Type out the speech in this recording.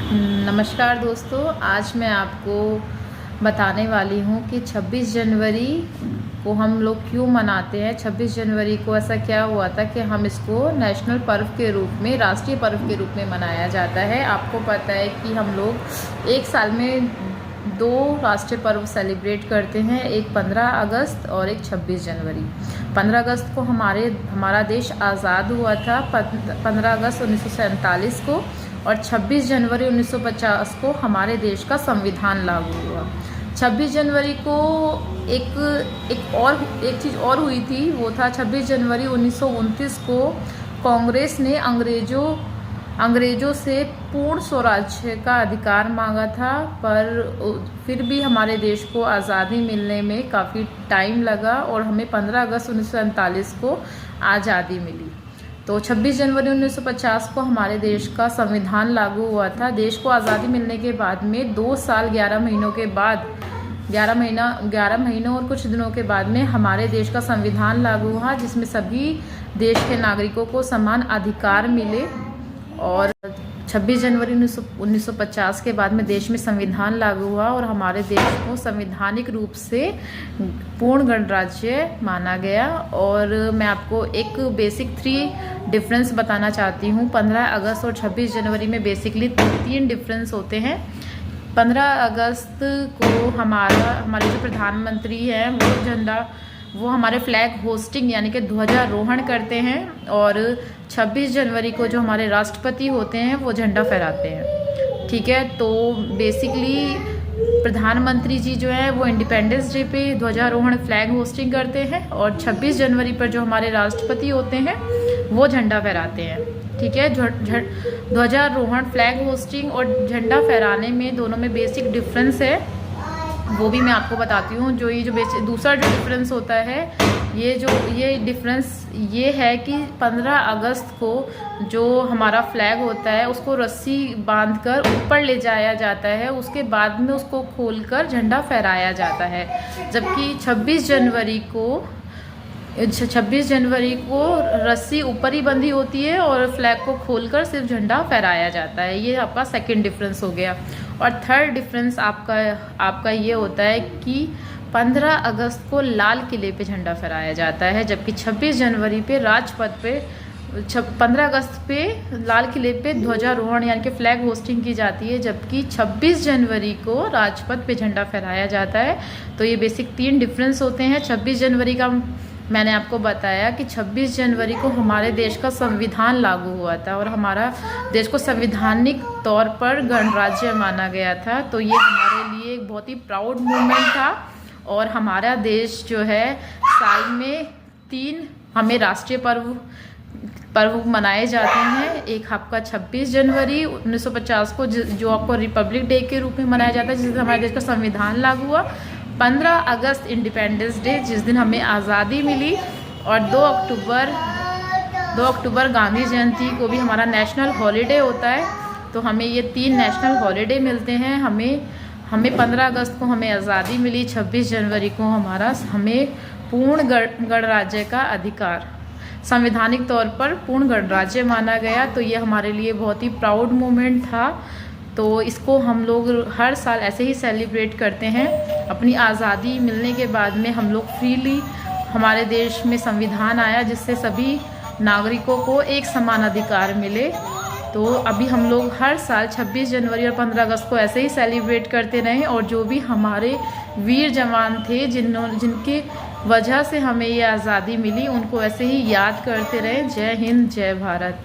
नमस्कार दोस्तों, आज मैं आपको बताने वाली हूँ कि 26 जनवरी को हम लोग क्यों मनाते हैं। 26 जनवरी को ऐसा क्या हुआ था कि हम इसको नेशनल पर्व के रूप में, राष्ट्रीय पर्व के रूप में मनाया जाता है। आपको पता है कि हम लोग एक साल में दो राष्ट्रीय पर्व सेलिब्रेट करते हैं, एक 15 अगस्त और एक 26 जनवरी। 15 अगस्त को हमारा देश आज़ाद हुआ था, 15 अगस्त 1947 को, और 26 जनवरी 1950 को हमारे देश का संविधान लागू हुआ। 26 जनवरी को एक चीज़ और हुई थी, वो था 26 जनवरी 1929 को कांग्रेस ने अंग्रेज़ों से पूर्ण स्वराज्य का अधिकार मांगा था, पर फिर भी हमारे देश को आज़ादी मिलने में काफ़ी टाइम लगा और हमें 15 अगस्त 1947 को आज़ादी मिली। तो 26 जनवरी 1950 को हमारे देश का संविधान लागू हुआ था। देश को आज़ादी मिलने के बाद में 2 साल 11 महीनों के बाद 11 महीनों और कुछ दिनों के बाद में हमारे देश का संविधान लागू हुआ, जिसमें सभी देश के नागरिकों को समान अधिकार मिले। और 26 जनवरी 1950 के बाद में देश में संविधान लागू हुआ और हमारे देश को संवैधानिक रूप से पूर्ण गणराज्य माना गया। और मैं आपको एक बेसिक 3 डिफरेंस बताना चाहती हूँ। 15 अगस्त और 26 जनवरी में बेसिकली 3 डिफरेंस होते हैं। 15 अगस्त को हमारे जो प्रधानमंत्री हैं वो हमारे फ्लैग होस्टिंग यानी कि ध्वजारोहण करते हैं, और 26 जनवरी को जो हमारे राष्ट्रपति होते हैं वो झंडा फहराते हैं। ठीक है, तो बेसिकली प्रधानमंत्री जी जो है वो इंडिपेंडेंस डे पे ध्वजारोहण फ्लैग होस्टिंग करते हैं, और 26 जनवरी पर जो हमारे राष्ट्रपति होते हैं वो झंडा फहराते हैं। ठीक है, ध्वजारोहण, फ्लैग होस्टिंग और झंडा फहराने में दोनों में बेसिक डिफरेंस है, वो भी मैं आपको बताती हूँ। दूसरा जो डिफरेंस होता है, ये डिफरेंस ये है कि 15 अगस्त को जो हमारा फ्लैग होता है उसको रस्सी बांधकर ऊपर ले जाया जाता है, उसके बाद में उसको खोलकर झंडा फहराया जाता है, जबकि 26 जनवरी को रस्सी ऊपर ही बंधी होती है और फ्लैग को खोलकर सिर्फ झंडा फहराया जाता है। ये आपका सेकंड डिफरेंस हो गया। और थर्ड डिफरेंस आपका ये होता है कि 15 अगस्त को लाल किले पे झंडा फहराया जाता है, जबकि 26 जनवरी पे राजपथ पे 15 अगस्त पे लाल किले पे ध्वजारोहण यानी कि फ्लैग होस्टिंग की जाती है, जबकि 26 जनवरी को राजपथ पे झंडा फहराया जाता है। तो ये बेसिक 3 डिफरेंस होते हैं। 26 जनवरी का मैंने आपको बताया कि 26 जनवरी को हमारे देश का संविधान लागू हुआ था और हमारा देश को संवैधानिक तौर पर गणराज्य माना गया था। तो ये हमारे लिए एक बहुत ही प्राउड मोमेंट था। और हमारा देश जो है साल में 3 हमें राष्ट्रीय पर्व मनाए जाते हैं। एक आपका 26 जनवरी 1950 को जो आपको रिपब्लिक डे के रूप में मनाया जाता है, जिससे हमारे देश का संविधान लागू हुआ। 15 अगस्त इंडिपेंडेंस डे, जिस दिन हमें आज़ादी मिली। और 2 अक्टूबर गांधी जयंती को भी हमारा नेशनल हॉलीडे होता है। तो हमें ये 3 नेशनल हॉलीडे मिलते हैं। हमें 15 अगस्त को हमें आज़ादी मिली, 26 जनवरी को हमें पूर्ण गणराज्य का अधिकार, संवैधानिक तौर पर पूर्ण गणराज्य माना गया। तो ये हमारे लिए बहुत ही प्राउड मोमेंट था। तो इसको हम लोग हर साल ऐसे ही सेलिब्रेट करते हैं। अपनी आज़ादी मिलने के बाद में हम लोग फ्रीली, हमारे देश में संविधान आया जिससे सभी नागरिकों को एक समान अधिकार मिले। तो अभी हम लोग हर साल 26 जनवरी और 15 अगस्त को ऐसे ही सेलिब्रेट करते रहें, और जो भी हमारे वीर जवान थे जिनके वजह से हमें ये आज़ादी मिली, उनको ऐसे ही याद करते रहें। जय हिंद, जय भारत।